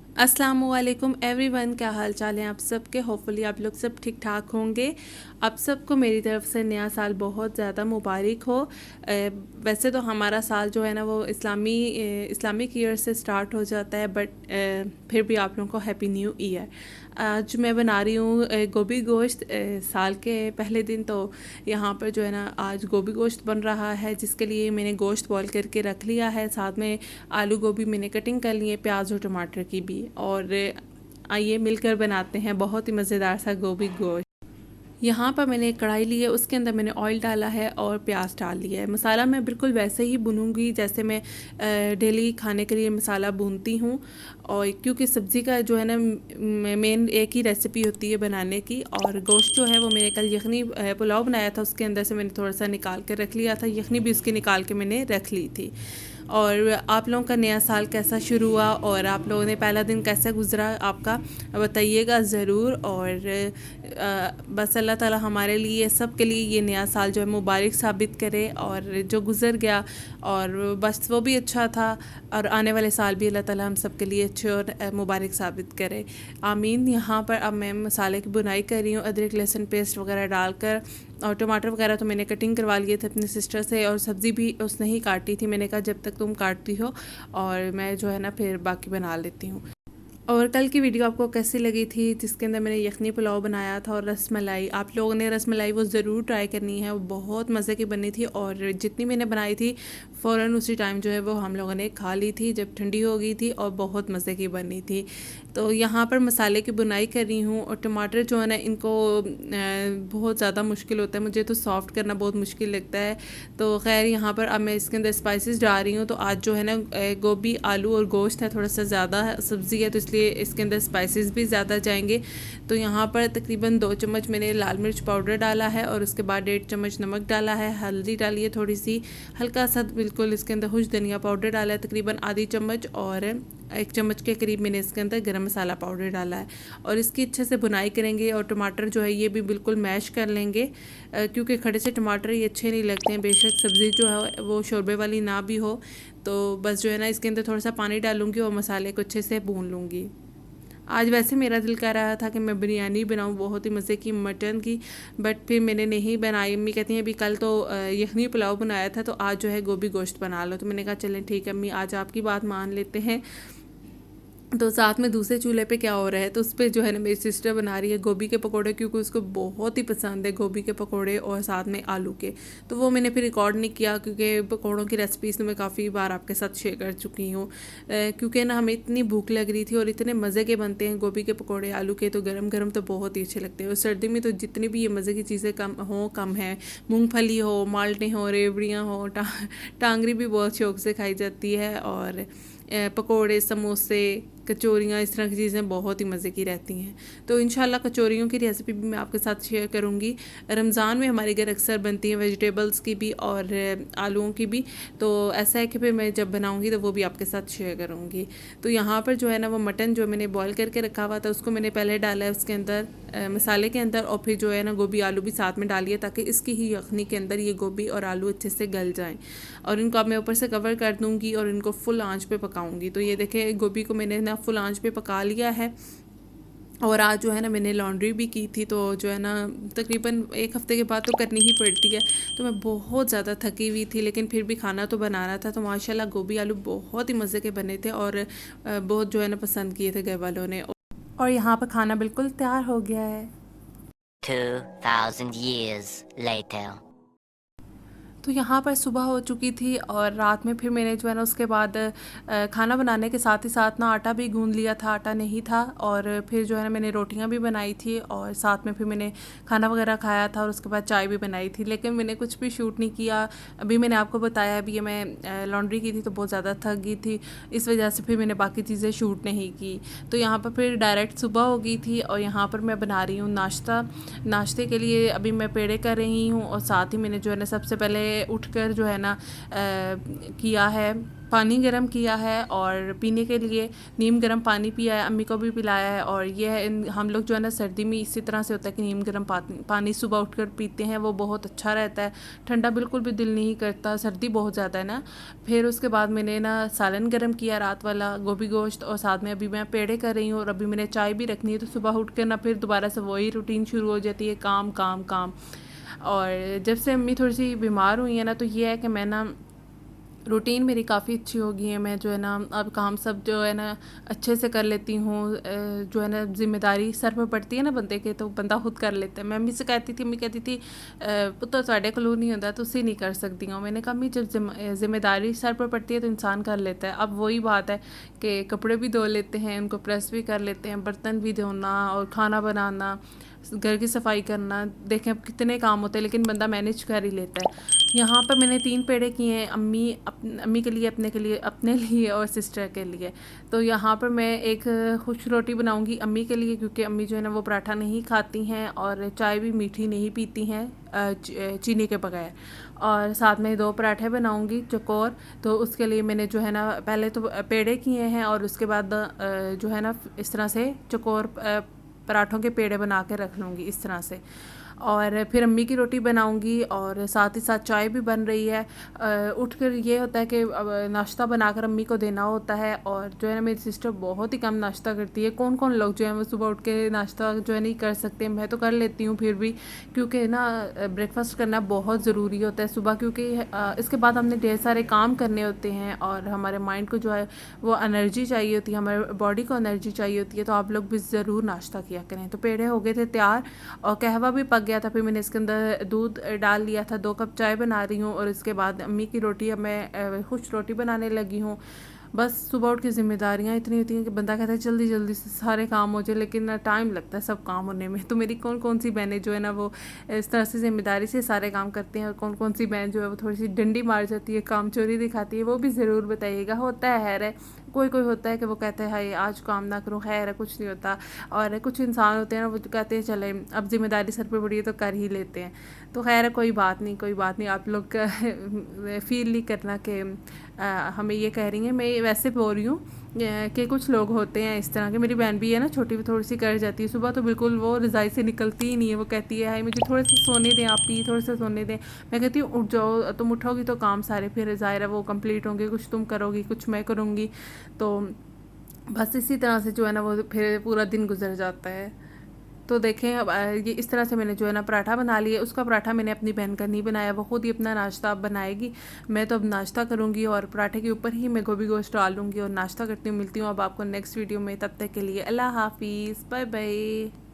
अस्सलामुअलैकुम एवरीवन, क्या हाल चाल है आप सबके। होपफुली आप लोग सब ठीक ठाक होंगे। आप सबको मेरी तरफ से नया साल बहुत ज़्यादा मुबारक हो। वैसे तो हमारा साल जो है ना वो इस्लामिक ईयर से स्टार्ट हो जाता है, बट फिर भी आप लोगों को हैप्पी न्यू ईयर। आज मैं बना रही हूँ गोभी गोश्त। साल के पहले दिन तो यहाँ पर जो है ना आज गोभी गोश्त बन रहा है, जिसके लिए मैंने गोश्त बॉईल करके रख लिया है। साथ में आलू गोभी मैंने कटिंग कर ली है, प्याज और टमाटर की भी। और आइए मिलकर बनाते हैं बहुत ही मज़ेदार सा गोभी गोश्त। यहाँ पर मैंने एक कढ़ाई ली है, उसके अंदर मैंने ऑयल डाला है और प्याज डाल लिया है। मसाला मैं बिल्कुल वैसे ही भूनूंगी जैसे मैं डेली खाने के लिए मसाला भूनती हूँ। और क्योंकि सब्ज़ी का जो है ना मेन एक ही रेसिपी होती है बनाने की। और गोश्त जो है वो मैंने कल यखनी पुलाव बनाया था, उसके अंदर से मैंने थोड़ा सा निकाल कर रख लिया था। यखनी भी उसकी निकाल के मैंने रख ली थी। और आप लोगों का नया साल कैसा शुरू हुआ और आप लोगों ने पहला दिन कैसा गुजरा आपका, बताइएगा ज़रूर। और बस अल्लाह ताला हमारे लिए सब के लिए ये नया साल जो है मुबारक साबित करे। और जो गुज़र गया और बस वो भी अच्छा था, और आने वाले साल भी अल्लाह ताला हम सब के लिए अच्छे और मुबारक साबित करे, आमीन। यहाँ पर अब मैं मसाले की बुनाई कर रही हूँ, अदरक लहसुन पेस्ट वगैरह डालकर। और टमाटर वगैरह तो मैंने कटिंग करवा लिए थे अपनी सिस्टर से, और सब्ज़ी भी उसने ही काटी थी। मैंने कहा जब तक तुम काटती हो और मैं जो है ना फिर बाकी बना लेती हूँ। और कल की वीडियो आपको कैसी लगी थी, जिसके अंदर मैंने यखनी पुलाव बनाया था और रसमलाई। आप लोगों ने रसमलाई वो ज़रूर ट्राई करनी है, वो बहुत मज़े की बनी थी। और जितनी मैंने बनाई थी फ़ौरन उसी टाइम जो है वो हम लोगों ने खा ली थी जब ठंडी हो गई थी, और बहुत मज़े की बनी थी। तो यहाँ पर मसाले की बुनाई कर रही हूँ। और टमाटर जो है ना इनको बहुत ज़्यादा मुश्किल होता है, मुझे तो सॉफ़्ट करना बहुत मुश्किल लगता है। तो खैर यहाँ पर अब मैं इसके अंदर स्पाइसेस डाल रही हूँ। तो आज जो है ना गोभी आलू और गोश्त है, थोड़ा सा ज़्यादा सब्ज़ी है, तो इसलिए इसके अंदर स्पाइसेस भी ज़्यादा जाएंगे। तो यहाँ पर तकरीबन 2 चम्मच मैंने लाल मिर्च पाउडर डाला है, और उसके बाद 1.5 चम्मच नमक डाला है, हल्दी डाली है थोड़ी सी, हल्का सा बिल्कुल इसके अंदर खुश धनिया पाउडर डाला है तकरीबन आधी चम्मच, और 1 चम्मच के करीब मैंने इसके अंदर गरम मसाला पाउडर डाला है। और इसकी अच्छे से बुनाई करेंगे। और टमाटर जो है ये भी बिल्कुल मैश कर लेंगे, क्योंकि खड़े से टमाटर ये अच्छे नहीं लगते हैं, बेशक सब्ज़ी जो है वो शोरबे वाली ना भी हो। तो बस जो है ना इसके अंदर थोड़ा सा पानी डालूंगी और मसाले को अच्छे से भून लूँगी। आज वैसे मेरा दिल कर रहा था कि मैं बिरयानी बनाऊं बहुत ही मज़े की मटन की, बट फिर मैंने नहीं बनाई। अम्मी कहती हैं अभी कल तो यखनी पुलाव बनाया था, तो आज जो है गोभी गोश्त बना लो। तो मैंने कहा चलें ठीक है अम्मी, आज आपकी बात मान लेते हैं। तो साथ में दूसरे चूल्हे पे क्या हो रहा है, तो उस पर जो है ना मेरी सिस्टर बना रही है गोभी के पकोड़े, क्योंकि उसको बहुत ही पसंद है गोभी के पकोड़े और साथ में आलू के। तो वो मैंने फिर रिकॉर्ड नहीं किया, क्योंकि पकोड़ों की रेसिपीज़ तो मैं काफ़ी बार आपके साथ शेयर कर चुकी हूँ। क्योंकि ना हमें इतनी भूख लग रही थी और इतने मज़े के बनते हैं गोभी के पकोड़े आलू के, तो गरम गरम तो बहुत ही अच्छे लगते हैं। और सर्दी में तो जितनी भी ये मज़े की चीज़ें कम है। मूँगफली हो, माल्टे हो, रेवड़ियाँ हो, टांगरी भी बहुत शौक से खाई जाती है। और पकोड़े, समोसे, कचौरियाँ, इस तरह की चीज़ें बहुत ही मज़े की रहती हैं। तो इंशाल्लाह कचौरियों की रेसिपी भी मैं आपके साथ शेयर करूँगी। रमज़ान में हमारे घर अक्सर बनती हैं वेजिटेबल्स की भी और आलूओं की भी। तो ऐसा है कि फिर मैं जब बनाऊँगी तो वो भी आपके साथ शेयर करूँगी। तो यहाँ पर जो है ना वो मटन जो मैंने बॉयल करके रखा हुआ था, उसको मैंने पहले डाला है उसके अंदर मसाले के अंदर, और फिर जो है ना गोभी आलू भी साथ में डालिए, ताकि इसकी ही यखनी के अंदर ये गोभी और आलू अच्छे से गल जाएँ। और इनको अब मैं ऊपर से कवर कर दूँगी और इनको फुल आंच पे पकाऊँगी। तो ये देखें गोभी को मैंने ना फुल आंच पे पका लिया है। और आज जो है ना मैंने लॉन्ड्री भी की थी, तो जो है ना तकरीबन 1 हफ़्ते के बाद तो करनी ही पड़ती है। तो मैं बहुत ज़्यादा थकी हुई थी, लेकिन फिर भी खाना तो बनाना था। तो माशाल्लाह गोभी आलू बहुत ही मज़े के बने थे, और बहुत जो है ना पसंद किए थे घर वालों ने। और यहाँ पर खाना बिल्कुल तैयार हो गया है। 2000 years later. तो यहाँ पर सुबह हो चुकी थी, और रात में फिर मैंने जो है ना उसके बाद खाना बनाने के साथ ही साथ ना आटा भी गूंद लिया था, आटा नहीं था। और फिर जो है ना मैंने रोटियां भी बनाई थी, और साथ में फिर मैंने खाना वगैरह खाया था, और उसके बाद चाय भी बनाई थी। लेकिन मैंने कुछ भी शूट नहीं किया। अभी मैंने आपको बताया, अभी ये मैं लॉन्ड्री की थी तो बहुत ज़्यादा थक गई थी, इस वजह से फिर मैंने बाकी चीज़ें शूट नहीं की। तो यहाँ पर फिर डायरेक्ट सुबह हो गई थी, और यहाँ पर मैं बना रही हूँ नाश्ता। नाश्ते के लिए अभी मैं पेड़े कर रही हूँ, और साथ ही मैंने जो है ना सबसे पहले उठकर जो है ना किया है पानी गर्म किया है और पीने के लिए नीम गर्म पानी पिया है, अम्मी को भी पिलाया है। और ये है हम लोग जो है ना सर्दी में इसी तरह से होता है कि नीम गर्म पानी सुबह उठकर पीते हैं, वो बहुत अच्छा रहता है। ठंडा बिल्कुल भी दिल नहीं करता, सर्दी बहुत ज़्यादा है ना। फिर उसके बाद मैंने ना सालन गर्म किया रात वाला, गोभी गोश्त, और साथ में अभी मैं पेड़े कर रही हूँ और अभी मैंने चाय भी रखनी है। तो सुबह उठ कर ना फिर दोबारा से वही रूटीन शुरू हो जाती है, काम काम काम। और जब से अम्मी थोड़ी सी बीमार हुई है ना, तो ये है कि मैं ना रूटीन मेरी काफ़ी अच्छी हो गई है। मैं जो है ना अब काम सब जो है ना अच्छे से कर लेती हूँ। जो है ना ज़िम्मेदारी सर पे पड़ती है ना बंदे के, तो बंदा खुद कर लेता है। मैं अम्मी से कहती थी, अम्मी कहती थी पुत्तर साढ़े कोलों नहीं होता, तुसी नहीं कर सकती हूँ। मैंने कहा अम्मी जब ज़िम्मेदारी सर पर पड़ती है तो इंसान कर लेता है। अब वही बात है कि कपड़े भी धो लेते हैं, उनको प्रेस भी कर लेते हैं, बर्तन भी धोना और खाना बनाना, घर की सफाई करना, देखें अब कितने काम होते हैं, लेकिन बंदा मैनेज कर ही लेता है। यहाँ पर मैंने 3 पेड़े किए हैं, अम्मी के लिए, अपने लिए और सिस्टर के लिए। तो यहाँ पर मैं एक खुश रोटी बनाऊँगी अम्मी के लिए, क्योंकि अम्मी जो है ना वो पराठा नहीं खाती हैं और चाय भी मीठी नहीं पीती हैं चीनी के बगैर। और साथ में 2 पराठे बनाऊँगी चकोर। तो उसके लिए मैंने जो है ना पहले तो पेड़े किए हैं और उसके बाद जो है ना इस तरह से चकोर पराठों के पेड़े बना के रख लूँगी इस तरह से। और फिर अम्मी की रोटी बनाऊंगी और साथ ही साथ चाय भी बन रही है। उठकर ये होता है कि नाश्ता बनाकर अम्मी को देना होता है। और जो है ना मेरी सिस्टर बहुत ही कम नाश्ता करती है। कौन कौन लोग जो है वो सुबह उठ के नाश्ता जो है नहीं कर सकते, मैं तो कर लेती हूँ फिर भी, क्योंकि ना ब्रेकफास्ट करना बहुत ज़रूरी होता है सुबह, क्योंकि इसके बाद हमने ढेर सारे काम करने होते हैं और हमारे माइंड को जो है वो एनर्जी चाहिए होती है, हमारे बॉडी को एनर्जी चाहिए होती है। तो आप लोग भी ज़रूर नाश्ता किया करें। तो पेड़े हो गए थे तैयार और कहवा भी पक गया था। फिर मैंने इसके अंदर दूध डाल लिया था। 2 कप चाय बना रही हूँ और इसके बाद अम्मी की रोटी, अब मैं खुश रोटी बनाने लगी हूँ। बस सुबह उठ की ज़िम्मेदारियाँ इतनी होती हैं कि बंदा कहता है जल्दी जल्दी से सारे काम हो जाए, लेकिन टाइम लगता है सब काम होने में। तो मेरी कौन कौन सी बहनें जो है ना वो इस तरह से ज़िम्मेदारी से सारे काम करती हैं और कौन कौन सी बहन जो है वो थोड़ी सी डंडी मार जाती है, काम चोरी दिखाती है, वो भी ज़रूर बताइएगा। होता है कोई कोई होता है कि वो कहते हैं हाय आज काम ना करो, खैर है कुछ नहीं होता। और कुछ इंसान होते हैं ना वो कहते हैं चले अब जिम्मेदारी सर पे पड़ी है तो कर ही लेते हैं। तो खैर है कोई बात नहीं, कोई बात नहीं। आप लोग फील नहीं करना कि हमें ये कह रही हैं। मैं वैसे बोल रही हूँ कि कुछ लोग होते हैं इस तरह के। मेरी बहन भी है ना छोटी, भी थोड़ी सी कर जाती है सुबह, तो बिल्कुल वो रज़ाई से निकलती ही नहीं है। वो कहती है हाय मुझे थोड़े से सोने दें, आप ही थोड़े से सोने दें। मैं कहती हूँ उठ जाओ, तुम उठोगी तो काम सारे फिर ज़ाहिर है वो कंप्लीट होंगे, कुछ तुम करोगी कुछ मैं करूँगी। तो बस इसी तरह से जो है ना वो फिर पूरा दिन गुजर जाता है। तो देखें अब ये इस तरह से मैंने जो है ना पराठा बना लिया। उसका पराठा मैंने अपनी बहन का नहीं बनाया, वो खुद ही अपना नाश्ता अब बनाएगी। मैं तो अब नाश्ता करूँगी और पराठे के ऊपर ही मैं गोभी गोश्त डालूँगी और नाश्ता करती हूँ। मिलती हूँ अब आपको नेक्स्ट वीडियो में, तब तक के लिए अल्लाह हाफिज़, बाय बाय।